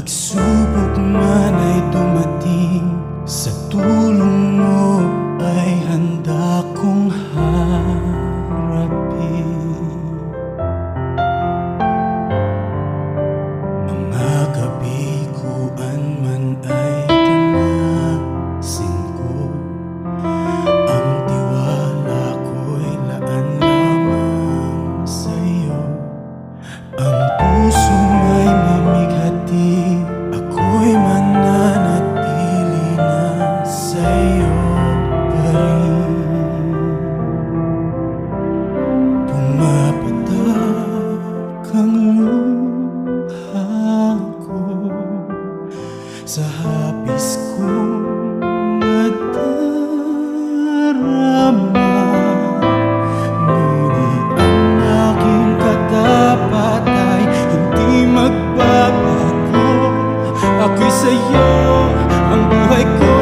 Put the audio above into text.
pagsubok man ay dumating, sa tulong mo ay handa kong harapin. Mga gabi kuan man ay tanasin ko, ang tiwala ko'y laan lamang sa'yo. Ang puso ay mamighati, ako'y mananatili na sa'yo pa rin. Pumapatak ang luha ko sa hapis kong nadarama, ngunit ang aking katapat ay hindi magbabago. Ako'y sa'yo, ang buhay ko